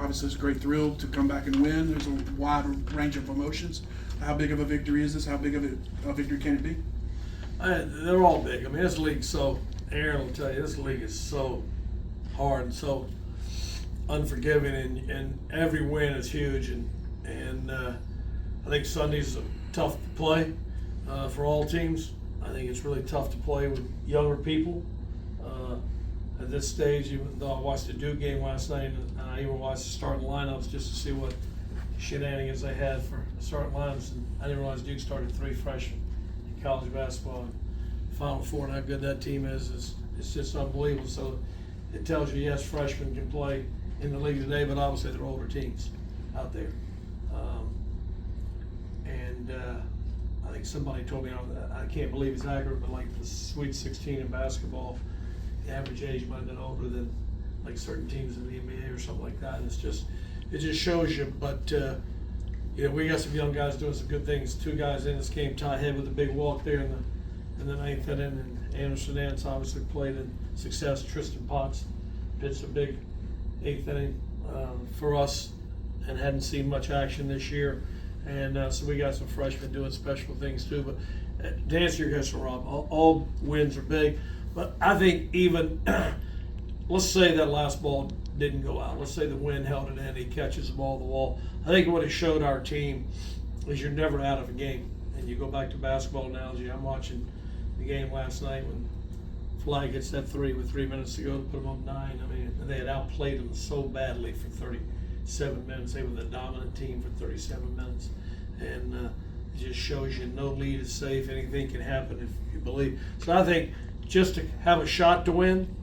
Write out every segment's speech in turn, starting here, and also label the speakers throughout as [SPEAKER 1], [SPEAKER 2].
[SPEAKER 1] obviously it's a great thrill to come back and win. There's a wide range of emotions. How big of a victory is this? How big of a victory can it be?
[SPEAKER 2] They're all big. I mean, this league's so, Aaron will tell you, this league is so hard and so unforgiving, and every win is huge. And I think Sunday's tough to play for all teams. I think it's really tough to play with younger people at this stage. Even though I watched the Duke game last night, and I even watched the starting lineups just to see what shenanigans they had for starting lineups, and I didn't realize Duke started 3 freshmen in college basketball. And Final Four and how good that team is it's just unbelievable. So it tells you, yes, freshmen can play in the league today, but obviously they're older teams out there. I think somebody told me, I can't believe it's accurate, but like the Sweet 16 in basketball, the average age might have been older than like certain teams in the NBA or something like that. And it just shows you. But we got some young guys doing some good things. 2 guys in this game, Ty Head with a big walk there in the 9th inning, and Anderson Nance obviously played in success. Tristan Potts pitched a big 8th inning for us and hadn't seen much action this year. And so we got some freshmen doing special things too. But to answer your question, Rob, all wins are big. But I think even, let's say that last ball didn't go out. Let's say the wind held it in, he catches the ball at the wall. I think what it showed our team is you're never out of a game. And you go back to basketball analogy. I'm watching the game last night when Fly gets that 3 with 3 minutes to go to put them up 9. I mean, they had outplayed them so badly for 37 minutes. They were the dominant team for 37 minutes. And it just shows you no lead is safe. Anything can happen if you believe. So I think just to have a shot to win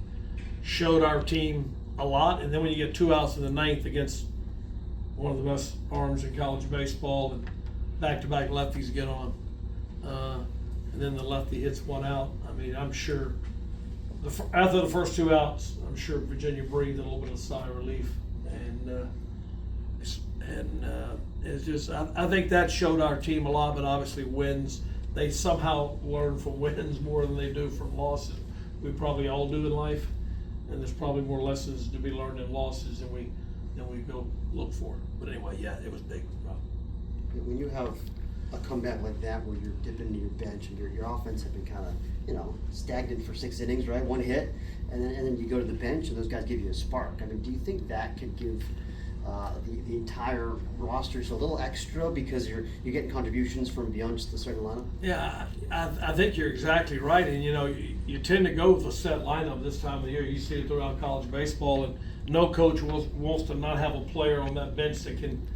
[SPEAKER 2] showed our team a lot. And then when you get 2 outs in the 9th against one of the best arms in college baseball, and back-to-back lefties get on, and then the lefty hits 1 out. I mean, I'm sure after the first 2 outs, I'm sure Virginia breathed a little bit of sigh of relief. And it's just, I think that showed our team a lot. But obviously wins, they somehow learn from wins more than they do from losses. We probably all do in life, and there's probably more lessons to be learned in losses than we go look for. But anyway, yeah, it was big.
[SPEAKER 3] When you have a comeback like that where you're dipping into your bench and your offense have been kind of stagnant for 6 innings, right? 1 hit, and then you go to the bench and those guys give you a spark. I mean, do you think that could give the entire roster so a little extra because you're getting contributions from beyond just the starting lineup?
[SPEAKER 2] Yeah, I think you're exactly right. And you tend to go with a set lineup this time of the year. You see it throughout college baseball, and no coach wants to not have a player on that bench that can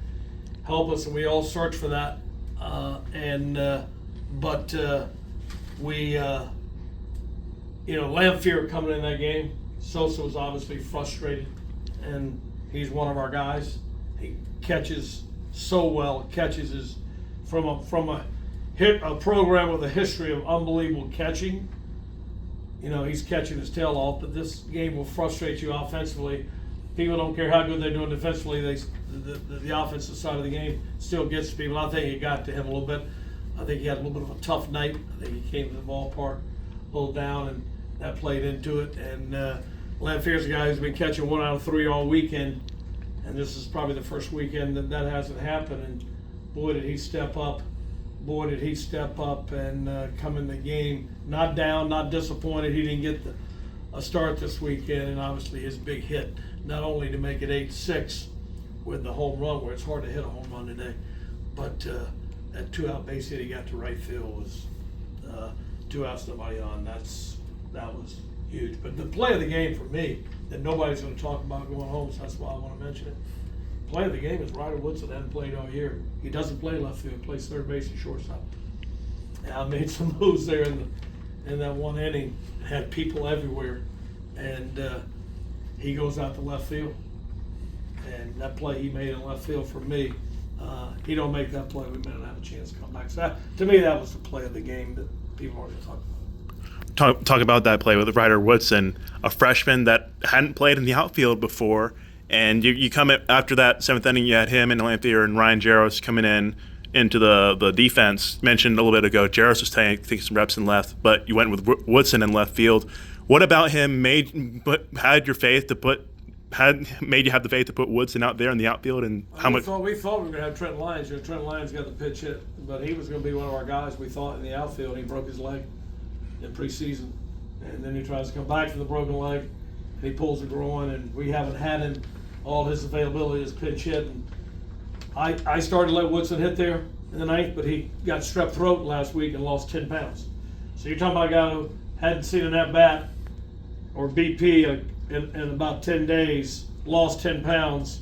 [SPEAKER 2] help us, and we all search for that. Lamphere coming in that game, Sosa was obviously frustrated, and he's one of our guys. He catches so well. Catches is from a program with a history of unbelievable catching. He's catching his tail off, but this game will frustrate you offensively. People don't care how good they're doing defensively. The offensive side of the game still gets to people. I think it got to him a little bit. I think he had a little bit of a tough night. I think he came to the ballpark a little down, and that played into it. And Lamphere's a guy who's been catching 1 out of 3 all weekend, and this is probably the first weekend that hasn't happened. And boy, did he step up. And come in the game, not down, not disappointed. He didn't get a start this weekend, and obviously his big hit, not only to make it 8-6 with the home run, where it's hard to hit a home run today, but that 2-out base hit he got to right field was 2 outs, nobody on. That was huge. But the play of the game for me that nobody's going to talk about going home, so that's why I want to mention it. Play of the game is Ryder Woodson. Hadn't played all year. He doesn't play left field. He plays third base and shortstop. And I made some moves there in that 1 inning. Had people everywhere, and he goes out to left field. And that play he made in left field for me, he don't make that play, we may not have a chance to come back. So to me, that was the play of the game that people are going to talk about.
[SPEAKER 4] Talk about that play with Ryder Woodson, a freshman that hadn't played in the outfield before. And you come after that 7th inning, you had him and Lamphere and Ryan Jaros coming into the defense. Mentioned a little bit ago, Jaros was taking some reps in left, but you went with Woodson in left field. What about him had your faith to put had made you have the faith to put Woodson out there in the outfield, and how
[SPEAKER 2] we
[SPEAKER 4] much?
[SPEAKER 2] thought we were going to have Trent Lyons. You know, Trent Lyons got the pitch hit, but he was going to be one of our guys. We thought in the outfield, he broke his leg in preseason, and then he tries to come back from the broken leg, and he pulls the groin, and we haven't had him all his availability as pitch hit. And I started to let Woodson hit there in the ninth, but he got strep throat last week and lost 10 pounds. So you're talking about a guy who hadn't seen an at-bat or BP in about 10 days, lost 10 pounds,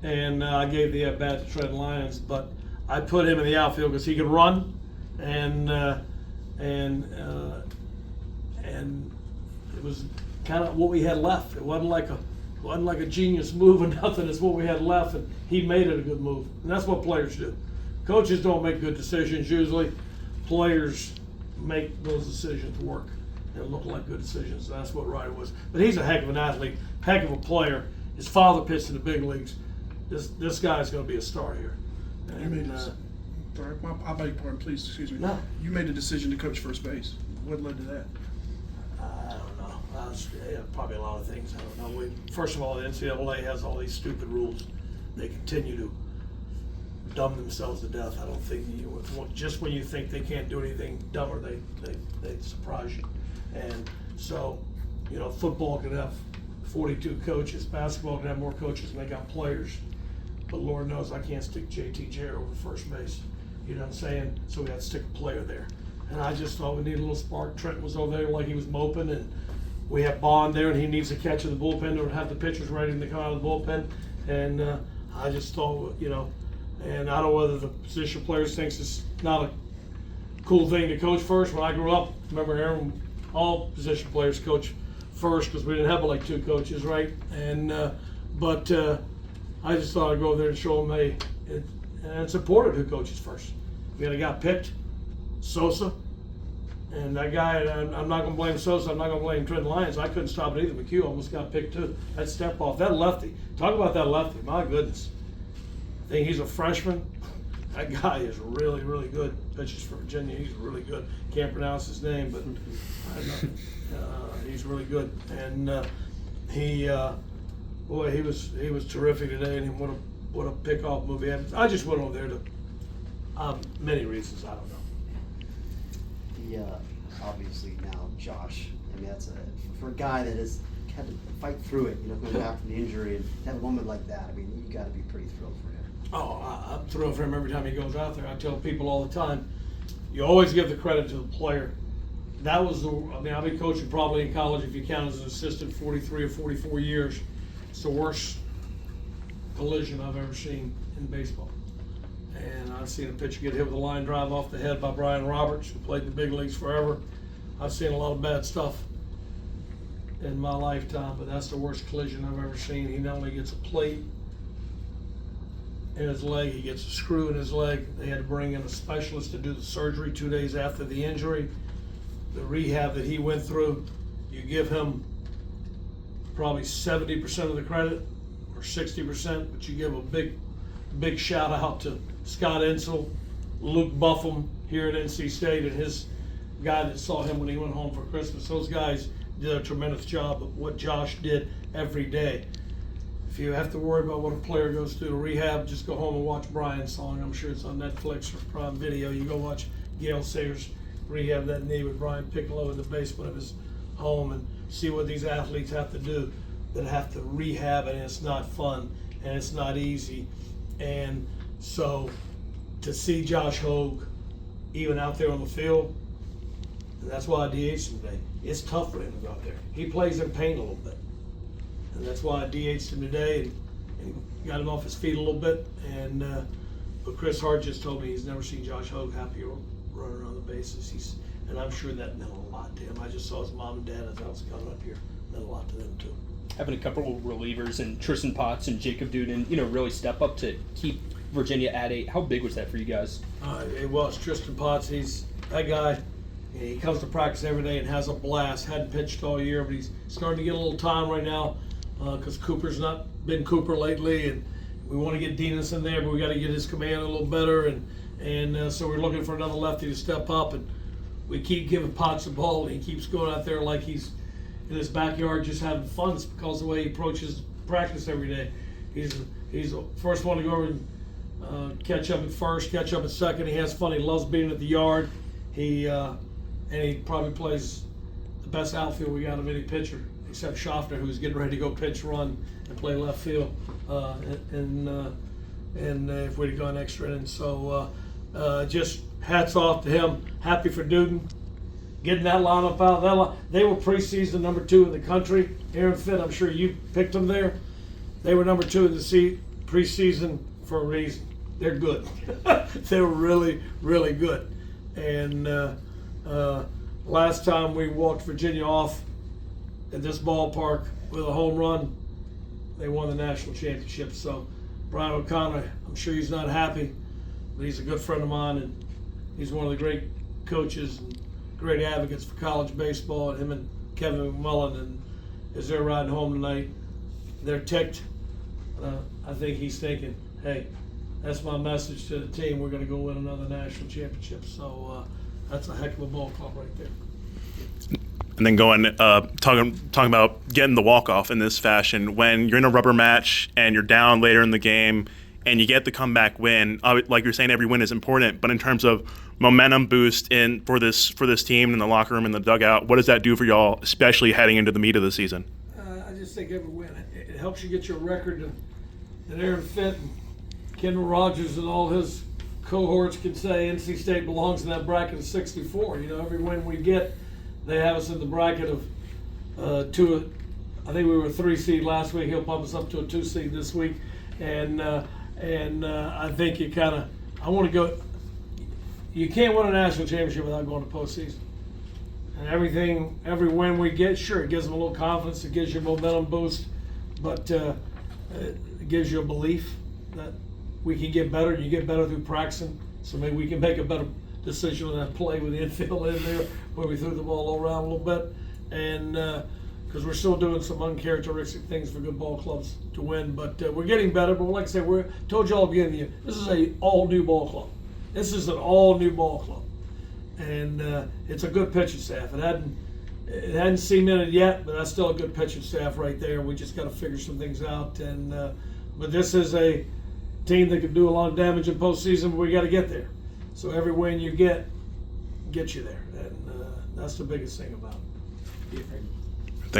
[SPEAKER 2] and I gave the at-bat to Trent Lyons. But I put him in the outfield because he could run, and it was kind of what we had left. It wasn't like a genius move or nothing. It's what we had left, and he made it a good move. And that's what players do. Coaches don't make good decisions usually. Players make those decisions work and look like good decisions. That's what Ryder was. But he's a heck of an athlete, heck of a player. His father pitched in the big leagues. This guy's going to be a star here.
[SPEAKER 1] You made I beg your pardon, please, excuse me.
[SPEAKER 2] No.
[SPEAKER 1] You made a decision to coach first base. What led to that?
[SPEAKER 2] I don't know. Probably a lot of things. I don't know. First of all, the NCAA has all these stupid rules. They continue to dumb themselves to death. I don't think just when you think they can't do anything dumber, they surprise you. And so, you know, football can have 42 coaches. Basketball can have more coaches than they got players. But Lord knows I can't stick JT Jarrett over first base. You know what I'm saying? So we had to stick a player there. And I just thought we needed a little spark. Trent was over there like he was moping, and we have Bond there, and he needs to catch in the bullpen or have the pitchers ready to come out of the bullpen. And I just thought, you know, and I don't know whether the position players thinks it's not a cool thing to coach first. When I grew up, remember Aaron, all position players coach first because we didn't have like two coaches, right? And but I just thought I'd go over there and show them, and it's important who coaches first. We had a guy picked, Sosa, and that guy, I'm not going to blame Sosa, I'm not going to blame Trent Lyons. I couldn't stop it either. McHugh almost got picked too. That step off, that lefty, talk about that lefty, my goodness. I think he's a freshman. That guy is really, really good. Pitches for Virginia, he's really good. Can't pronounce his name, but he's really good. And he was terrific today, and what a pickoff move he had. I just went over there to many reasons, I don't know.
[SPEAKER 3] Obviously now Josh, I mean, that's for a guy that has had to fight through it, you know, going back from the injury, and to have a moment like that, I mean, you got to be pretty thrilled for him.
[SPEAKER 2] Oh, I'm thrilled for him every time he goes out there. I tell people all the time, you always give the credit to the player. That was I've been coaching probably in college, if you count as an assistant, 43 or 44 years. It's the worst collision I've ever seen in baseball. And I've seen a pitcher get hit with a line drive off the head by Brian Roberts, who played in the big leagues forever. I've seen a lot of bad stuff in my lifetime, but that's the worst collision I've ever seen. He not only gets a plate in his leg, he gets a screw in his leg. They had to bring in a specialist to do the surgery 2 days after the injury. The rehab that he went through, you give him probably 70% of the credit or 60%, but you give a big shout out to Scott Insel, Luke Buffum here at NC State, and his guy that saw him when he went home for Christmas. Those guys did a tremendous job of what Josh did every day. If you have to worry about what a player goes through to rehab, just go home and watch Brian's song. I'm sure it's on Netflix or Prime Video. You go watch Gail Sayers rehab that knee with Brian Piccolo in the basement of his home and see what these athletes have to do that have to rehab, and it's not fun and it's not easy. And so to see Josh Hogue even out there on the field, and that's why I DH'd him today. It's tough for him to go out there. He plays in pain a little bit. And that's why I DH'd him today and got him off his feet a little bit. And but Chris Hart just told me he's never seen Josh Hogue happier running around the bases. And I'm sure that meant a lot to him. I just saw his mom and dad as I was coming up here. It meant a lot to them too.
[SPEAKER 5] Having a couple of relievers and Tristan Potts and Jacob Duden, really step up to keep Virginia at 8. How big was that for you guys?
[SPEAKER 2] It was. Tristan Potts, he's that guy. He comes to practice every day and has a blast. Hadn't pitched all year, but he's starting to get a little time right now because Cooper's not been Cooper lately, and we want to get Dinas in there, but we got to get his command a little better, and so we're looking for another lefty to step up, and we keep giving Potts the ball, and he keeps going out there like he's in his backyard just having fun. It's because of the way he approaches practice every day. He's the first one to go over and catch up at first, catch up at second. He has fun. He loves being at the yard. And he probably plays the best outfield we got of any pitcher, except Schaffner, who's getting ready to go pitch, run, and play left field. And if we'd have gone extra innings, so just hats off to him. Happy for Duden getting that lineup out. They were preseason number 2 in the country. Aaron Fitt, I'm sure you picked them there. They were number 2 in the preseason for a reason. They're good. They're really, really good. And last time we walked Virginia off at this ballpark with a home run, they won the national championship. So Brian O'Connor, I'm sure he's not happy, but he's a good friend of mine, and he's one of the great coaches and great advocates for college baseball. And him and Kevin McMullen, and as they're riding home tonight, they're ticked. I think he's thinking, hey, that's my message to the team. We're going to go win another national championship. So that's a heck of a ball club right there.
[SPEAKER 4] And then talking about getting the walk-off in this fashion, when you're in a rubber match and you're down later in the game and you get the comeback win, like you're saying, every win is important, but in terms of momentum boost for this team in the locker room and the dugout, what does that do for y'all, especially heading into the meat of the season?
[SPEAKER 2] I just think every win, it helps you get your record that Aaron Fitt and Kendall Rogers and all his cohorts can say NC State belongs in that bracket of 64. You know, every win we get, they have us in the bracket of 2. I think we were a 3 seed last week. He'll bump us up to a 2 seed this week, and I think I want to go. You can't win a national championship without going to postseason. And every win we get, sure, it gives them a little confidence. It gives you a momentum boost, but it gives you a belief that we can get better. You get better through practicing, so maybe we can make a better decision on that play with the infield in there where we threw the ball around a little bit, and because we're still doing some uncharacteristic things for good ball clubs to win, but we're getting better. But like I said, told you all at the beginning of the year, this is an all-new ball club. This is an all-new ball club, and it's a good pitching staff. It hadn't cemented yet, but that's still a good pitching staff right there. We just got to figure some things out, and but this is a team that can do a lot of damage in postseason, but we got to get there. So every win you get you there, and that's the biggest thing about it.